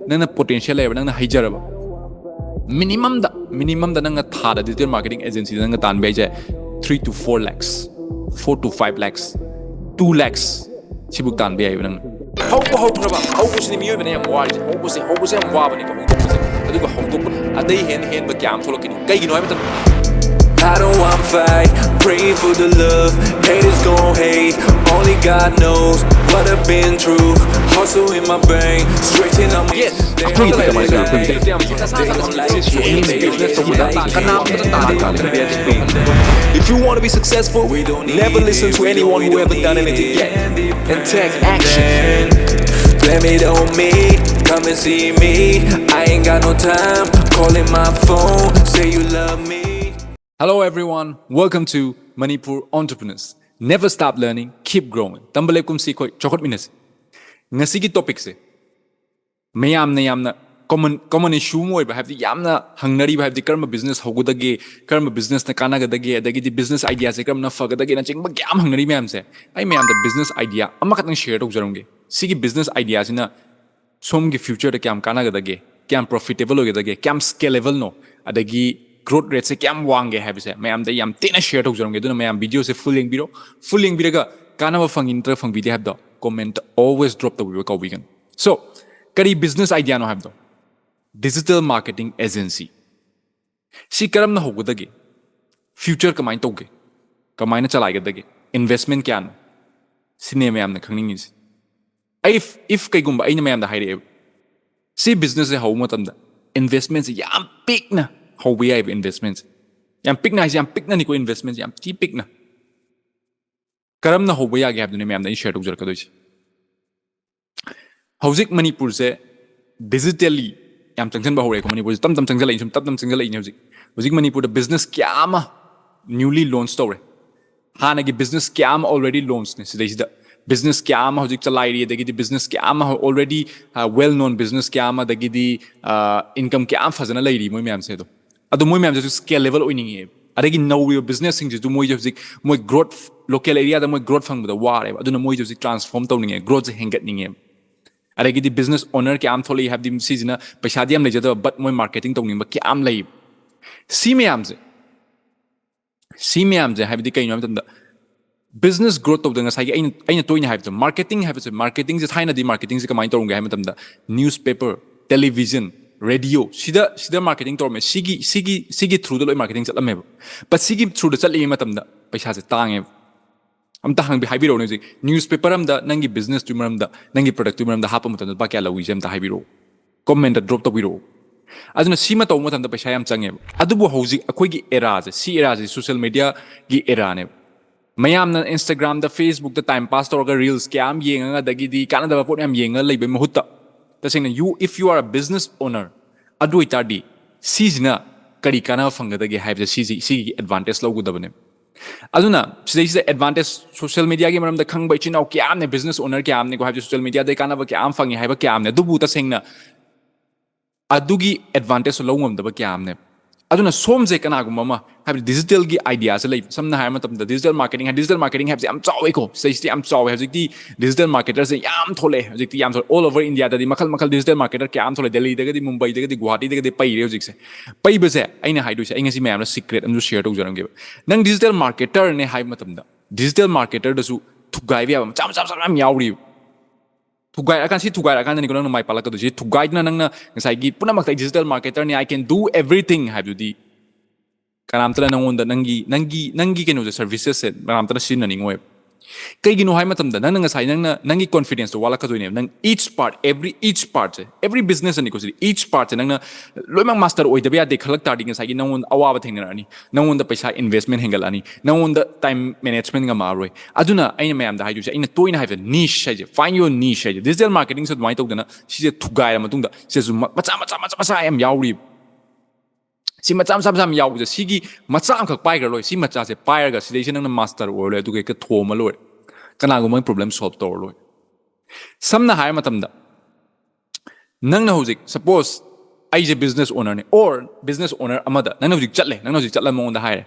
nang potential level nang haijaraba minimum da nang thada digital marketing agency nang tan bai je 3 to 4 lakhs 4 to 5 lakhs 2 lakhs sibuk tan bai nang how khaba how sini miyo bane am wari how se am wa bane ko se aduga how to adai hen ba kyam tholokini kai gi noi matan I don't want fight, pray for the love. Haters gon' hate, only God knows what I've been through. Hustle in my brain, straighten up my If you wanna be successful, never listen to anyone who ever done anything yet, and take action. Blame it on me, come and see me. I ain't got no time, calling my phone, say you love me. Hello everyone, welcome to Manipur Entrepreneurs. Never stop learning, keep growing. TAMBA LEPKUMSI koi CHAOKHATMINASI. Ngasi gi topic se mayamna common issue mo ba have the yamna hangnari ba have the karma business hogudage karma business na kanagadage adagi the business idea se karma fagadage na chingba gyam hangnari mayam se ai mayam the business idea amakat nang share tok jarumge sigi business idea sina som gi future da kyam kanagadage kyam profitable hogadage kyam scalable no adagi growth rate se kyam wange have se mayam da yam tena share tok jarumge duna mayam video se full link biraga kanaba fang inter fang video have da comment always drop the video ka weekend so kari business idea no have da digital marketing agency si karam na hogadage future kamai toge kamai na chalai gadage investment kya no sine mayam na khangning is if kai gumba aina mayam da haire si business se haw matam da investments yam big na how we have investments yam big na ni ko investments yam ti big na karam na hoba ya gap dune mayam da share tok jar ka doi hauzik manipur se digitally yam changchan ba hore ko manipur tam changjala in tam changjala in hauzik manipur da business kyama newly launched tore hana gi business kyama already launched ne sidai da business kyama hauzik chalai ri da gi business kyama already well known business kyama da gi income kyam fazana lai ri moi mayam se do adu moi mayam je scale level oiningi adagi no business thing to moi hauzik moi growth local area da moi growth fang da ware aduna moi hauzik transform tawninge growth hengat ninge adagi the business owner kyam tholi have the season paisa diam leja but moi marketing tawning ba kyam lai si mayam je have the kai nom da business growth of the ngasai aina toina have the marketing je thaina di marketing je kamai tawung ga have da newspaper television radio sida marketing torme sigi through the marketing chatlam but sigi through the chatli matam da paisa je tange am ta hang bi haibiro ne newspaper am da nangi business tu maram da nangi product tu maram da hapa matam da ba kya lawi jam ta haibiro comment drop to biro aduna sima taw matam da paisa yam change adubu hauji akoi gi era je social media gi era ne mayam na Instagram da Facebook da time pass to ga reels kyam yenga da gi di kana da pot yam yenga leibe mahutta tasing if you are a business owner adu itadi sijna kari kana fanga da ge have the si advantage lo gudabane aduna sidai advantage social media gi maram da khang bai chinau kyam ne business owner kyam ne ko have social media da kana ba kyam fangi haiba kyam ne dubu ta sengna adugi advantage lo ngom da ba kyam ne aduna somje kana gumama have digital gi ideas lai samna hai matam da digital marketing have am chawe ko sai am chawe have the digital marketers yam thole the yam thole all over India da di makal digital marketer ke am thole Delhi da di Mumbai da di Guwahati da di pai re hojik se pai be se aina hai do se ainga si mayam na secret am share tok jaram ge nang digital marketer ne hai matam da digital marketer da su thugai bi am cham am yauri thugai akan ni ko nang mai palak do ji thugai na nang na ngai gi puna mak digital marketer ne I can do everything have you di karamtana nangi keno the services set karamtana sin na ningoy kai gino hai matam da nang ngasai nangi confidence to wala ka doine nang each part every business ani ko each part nang loimang master oi da bya de khalak ta ding sai gi nang awa ba thengna ani nang da paisa investment hengal ani nang da time management ga maroi aduna aina mayam da hai ju aina toina have a niche sai find your niche sai digital marketing so mai tok dana si je thugai ma tung da se su macha am yauri si macam yaw je sigi macam khak pai gar loi si macha se pai ga sidai se nang master or le du ke thoma loi kana go problem solve tor loi samna hai matam da nang na hozik suppose ai je business owner ne or business owner amada nang na hozik chatle mo da hai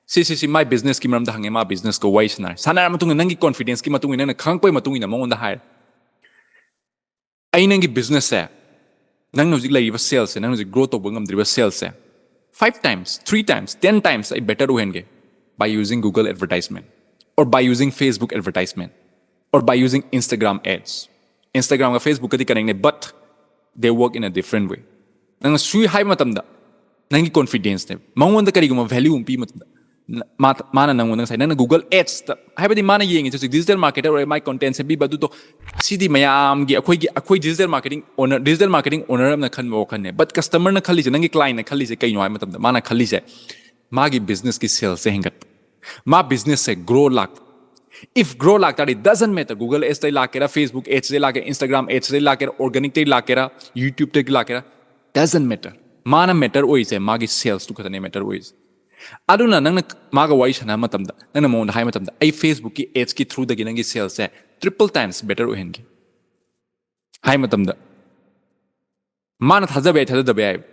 si my business ki maram da hange ma business ko wise na sanar matung nang ki confidence ki matung nang khang poi matung na mo da hai ai nang ki business se nang hojik lai ba sales nang hojik growth of ngam driba sales 5 times 3 times 10 times I better uhenge by using Google advertisement or by using Facebook advertisement or by using Instagram ads. Instagram and Facebook kadi kaneng ne, but they work in a different way. Nang sui high matamda nangi confidence ne mangonda kari guma value umpi matamda mana nang nang sai nang Google ads ta haibadi mana yengi just digital marketer or my content se bi badu to cd mayam gi akoi digital marketing owner na khan mo khan ne, but customer na khali je nangi client na khali je kai no hai matamda mana khali je magi business ki sales se hengat ma business se grow lak. If grow like that, it doesn't matter. Google ads they like Facebook ads they like Instagram ads they like organic they like YouTube they like doesn't matter. Mana matter oise magi sales to katane matter oise. Aduna nang maga wai shana matamda nang mo na hai matamda ai Facebook ki ads ki through the ginangi sales se triple times better ohengi. Hai matamda mana thajabe ai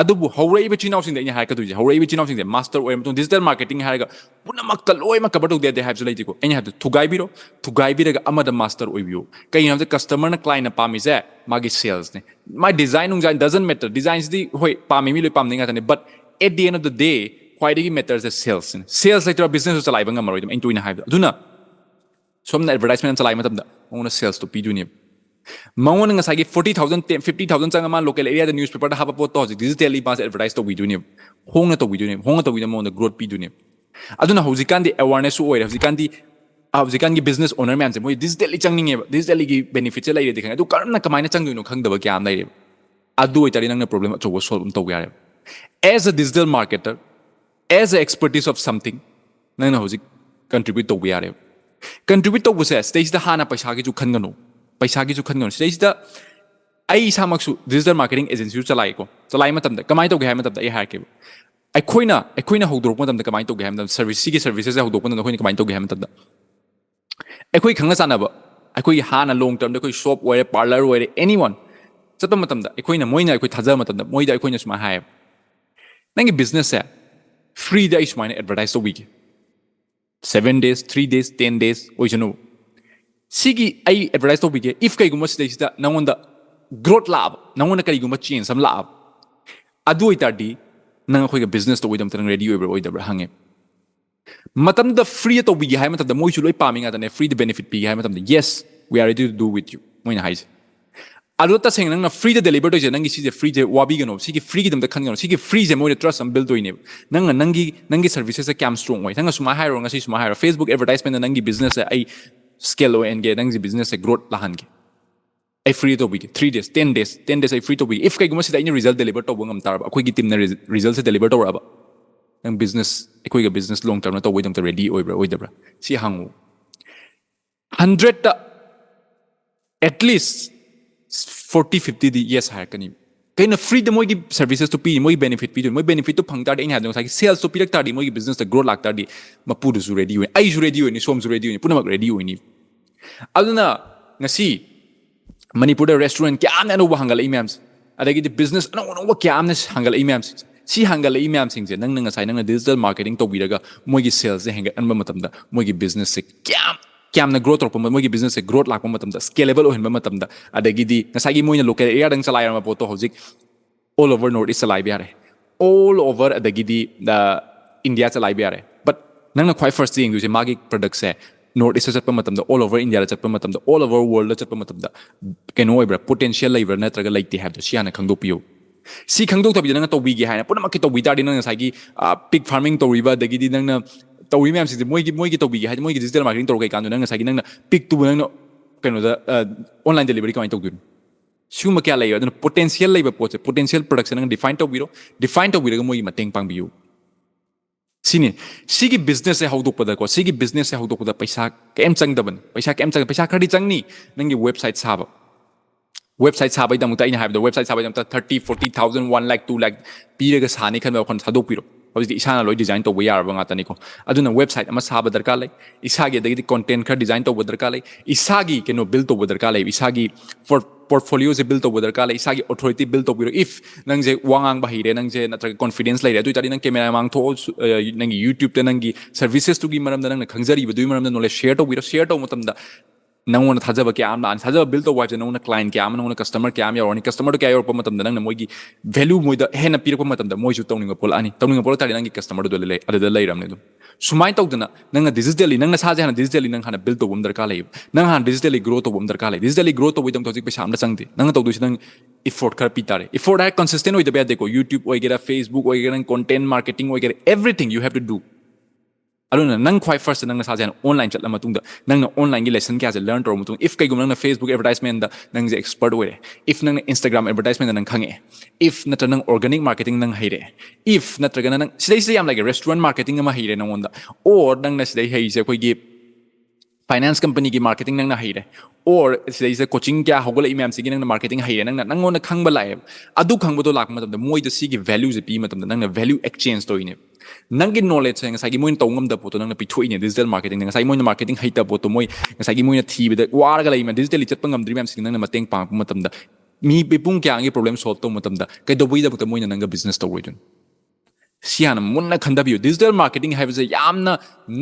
adubu haurai ba chinaw sing de nya hai ka duje haurai ba chinaw sing de master oim to digital marketing hai ga puna makal oi makabato de have lai ko enya have thugai biro ga amada master oibiu kai have the customer na client na pami je magi sales ne my design doesn't matter designs di hoi pami mi loi pam ninga tane, but at the end of the day why do matters the sales ne sales like your business chalai ba ngamaro dum into ina have aduna somna advertisement chalai matam da ona sales to pidu ne Mangon nga sagi 40,000 50,000 changa man local area the newspaper da haba po to digitally bas advertise to video ne hong na to video ne mo the growth pidu ne aduna hojikan di awareness oire hojikan gi business owner man se moi digitally changning e digitally gi benefits lai de khang adu karna kamaina changdu no khang daba kyam lai re adu itari nang na problem to solve to yare as a digital marketer as a expertise of something nang na hojik contribute to yare contribute to buse stage da hana paisa gi ju khan gano paisa gi ju khan gano stage da ai samaksu digital marketing agency chalai matamda kamai to ga matamda ai haike aikoina hogdorok matamda kamai to ga matamda services hogdorok matamda aikoina kamai to ga matamda aikoi khanga sanaba aikoi hana long term da koi shop oire parlor oire anyone chatpa matamda aikoina moina aikoi thaja matamda moida aikoina suma hai nangi business se free da ismaina advertise to week 7 days 3 days 10 days oijano sigi ai advertise to week if kai guma stage da nangonda growth lab nangonda kari guma change sam lab adu itadi nang khoi ga business to widam tan ready oibra hange matam da free to bi hai matam da moi chu loi paming ata ne free the benefit pi hai matam da yes we are ready to do with you moina hai adu ta seng nang na free the deliver to je nang si je free je wabi gano si ki free dam da khan gano si ki free je moi trust am build doine nangi services cam strong oi nang suma hai ro ngasi suma hai Facebook advertisement nangi business ai scale o and ge nangi business growth la han ge ai free to week 3 days 10 days ai free to week if kai guma si da result deliver to bongam tar ba khoi gi team na result se deliver to ba nang business ekoi ga business long term na to widam ta ready oidabra si hangu 100 ta at least 40 50 di yes har kani kaina free the moi gi services to pi moi benefit pi moi benefit to phang ta de ha jong sa sales to pi rak ta di moi gi business ta grow lak ta di mapu du ready oi ai ju ready oi ni som ju ready oi punamak ready oi ni aduna ngasi Manipur restaurant kya amna no hangal imams adagi the business no kya amna hangal imams si hangal imams sing je nang sai nang digital marketing to biraga moi gi sales je hangal anba matam da moi gi business se kyam na growth ro moi gi business se growth lak matam da scalable o hen matam da adagi di ngasai gi moi na local area dang chalai ma poto hojik all over north east chalai biare all over adagi di the India chalai biare but nang na khoi first thing je magi product se North East chatpa matamda all over India chatpa matamda all over world chatpa matamda keno oibra potential leibra natraga laite have to siana khangdopiyo si khangdok thabi nang to wigi haina puna makki to widari nang sai gi pig farming to riba dagi di nang na to wi mem si moi gi to wigi hai moi gi digital marketing to kai kan nang sai gi nang na pig tu nang keno da online delivery kai to gun suma kya lai aduna potential leiba poche potential production nang define to biro moi mateng pang biu sini sigi business se haudo pada ko sigi business se haudo pada paisa kem chang daban paisa khadi changni nangi website saba idam ta ina have the website saba idam ta 30 40,000 1 lakh 2 lakh pirega sani khan khon thadok piro hoji isana loi design to yar ba ngata ni ko aduna website ama saba darkar lai isagi dagi content kha design to darkar lai isagi keno build to darkar lai isagi for portfolio se build to darkar lai isagi authority build to biro if nang je wangang ba hire nang je natra confidence lai tu tari nang camera mang tho nang YouTube te nang gi services to gi maram da nang khangzari ba du maram da knowledge share to matam da nangona thajaba kya am lan thajaba build to wife nangona client kya am nangona customer kya am yoroni customer to kya yor pa matam da nang moigi value moida hena pir pa matam da moi chu tawning pol ani tawning pol tari nangi customer do le ada lay ram ne dum sumai tawdana nang digitally nang sa jana digitally nang hana build to bum dar ka lay nang han digitally grow to bum dar ka lay digitally grow to widam to jik pe sam da changde nang tawdu si nang effort kar pi tare effort hai consistent hoida ba deko YouTube oigera Facebook oigera content marketing oigera everything you have to do aduna nang khwai first nang sa jan online chatla matung da nang online gi lesson kya je learn tor matung if kai gum nang Facebook advertisement da nang je expert oire if nang Instagram advertisement da nang khange if nata nang organic marketing nang haire if nata ga nang sidai sidai am like restaurant marketing ma haire nang onda or nang na sidai hai je koi gi finance company ki marketing nang na haire or sidai se coaching kya hogol imam si gi nang marketing haire nang nang ona khangba lai adu khangba to lak matam da moi da si gi value je pi matam da nang na value exchange to ine nangi knowledge ngasai gi moin tongam da poto nang pithui ne digital marketing ngasai moin marketing haita poto moi ngasai gi moin thi bida war ga lai ma digital chat pangam dri mem sing nang mateng pang matam da mi bepung kya ngi problem solve to matam da kai do bui da poto moin nang business to witun siana munna khanda bi digital marketing have is yamna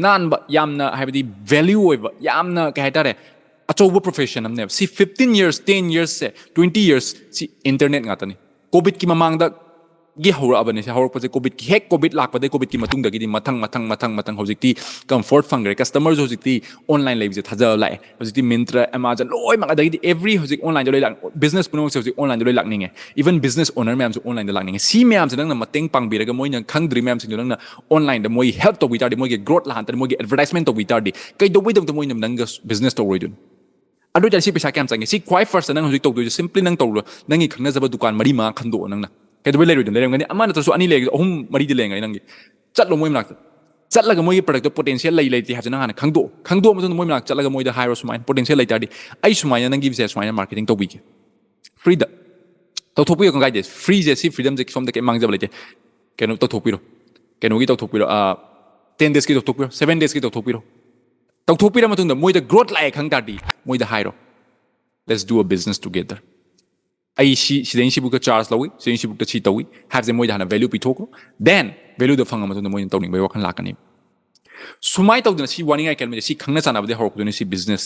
nan ba yamna have the value over yamna kai tare achoba profession amne see 15 years 10 years se 20 years see internet ngata ni covid ki mamang da gi hora abane se hora pase covid ki hek covid lak pade covid ki matung da gi mathang hojikti comfort fangre customers hojikti online live je thaja lai hojikti Myntra Amazon loi ma da gi every hojik online loi lak business puno se hojik online loi lak ninge even business owner ma'am se online lak ninge si ma'am se nang na mateng pang biraga moi nang khang dri ma'am se nang na online da moi help to witar di moi ge growth la han ta moi ge advertisement to witar di kai do widam to moi nang business to roidun adu jar si pesa kam change si quite first nang hojik to do simply nang to nang gi khangna jaba dukan mari ma khando nang na kai do lay roidun ngani amana to so ani le hum mari di le ngai nang gi chatlo moi mnak chatlaga moi product potential lay lay ti ha jana hana khangdo ma moi mnak chatlaga moi da high sumai potential lay tardi ai sumai nang gi business sumai marketing to wiki free da to thopu yo ngai des free je si freedom je from the mang jab lete kenu to thopiro kenu gi to thopiro 10 days ki to thopiro 7 days ki to thopiro matung da moi da growth lai khang tardi moi da high ro let's do a business together ai si book charge lawi si book chi tawi have the moi da na value pi thoko then value da phanga matung da moi tawning bai wakhan lakani sumai tawdna si warning ai kelme si khangna chana bade horok duni si business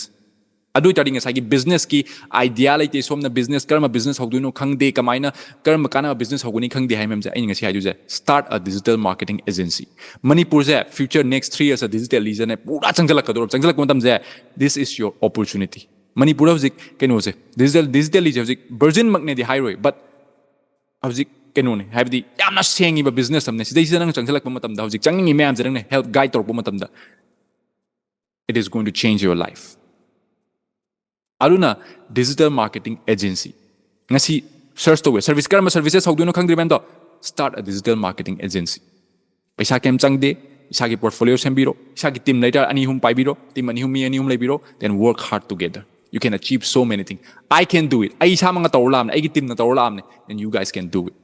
adu tadi ngai sagi business ki idea lai te somna business karma business hogduino khangde kamaina karma kana business hoguni khangde hai mem ja ai ngai si haju ja start a digital marketing agency Manipur ja future next 3 years a digital legion pura changjala kador changjala matam ja this is your opportunity Manipur hojik keno se digital legion hojik virgin magne di highway but hojik keno ne have the yamna sengi ba business amne sidai sidang changjala matam da hojik changi mem ja ne help guide tor matam da it is going to change your life Aruna digital marketing agency ngasi search to service karma services hogduno khangdri ben do start a digital marketing agency paisa kem changde isa ki portfolio sembiro isa ki team later ani hum paibiro team ani hum mi ani hum lebiro then work hard together you can achieve so many things I can do it ai isa manga tawlam ai ki team na tawlam ne and you guys can do it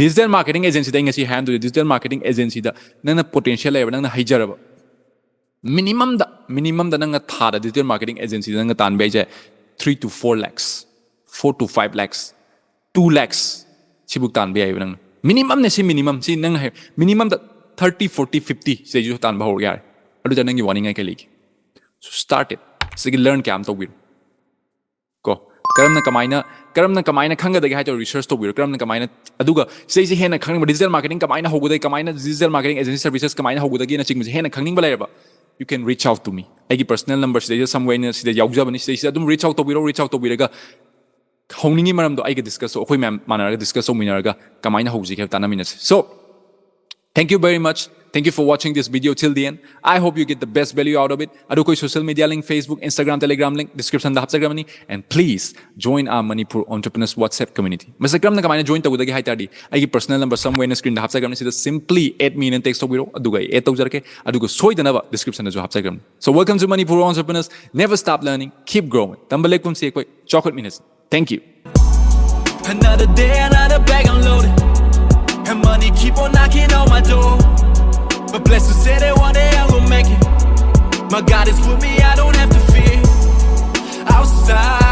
digital marketing agency da ngasi handle digital marketing agency da nana potential level nana haijaraba minimum da nang tha da digital marketing agency nang tan be je 3 to 4 lakhs 4 to 5 lakhs 2 lakhs sibuk tan be ai nang minimum ne si minimum si nang minimum da 30 40 50 se ju tan ba ho ya adu janang gi warning ai kai leki so start it sigi learn kam to wir ko karamna kamaina khanga da gi ha to research to wir karamna kamaina aduga sei se hena khang digital marketing kamaina hogu dai kamaina digital marketing agency services kamaina hogu da gi na ching hena khangning ba lai ba you can reach out to me I gi personal number sida somewhere in sida yaujabani sida adum reach out to biraga hongningi maram do I gi discuss so khoi ma'am manaraga discuss so minaraga kamaina hoji ke tanamina so thank you very much thank you for watching this video till the end I hope you get the best value out of it adu koi social media link Facebook Instagram Telegram link description da hapsagamani and please join our Manipur Entrepreneurs WhatsApp community Instagram na kamaina join tawudagi haitadi I gi personal number somewhere in screen da hapsagamani sida simply add me and text to biro aduga add tawjarke aduga soidanaba description da jo hapsagamani so welcome to Manipur Entrepreneurs never stop learning keep growing TAMBA LEPKUMSI koi CHAOKHATMINASI thank you another day another bag unloaded and money keep on knocking on my door but blessed say that one day I'm gonna make it my God is with me I don't have to fear outside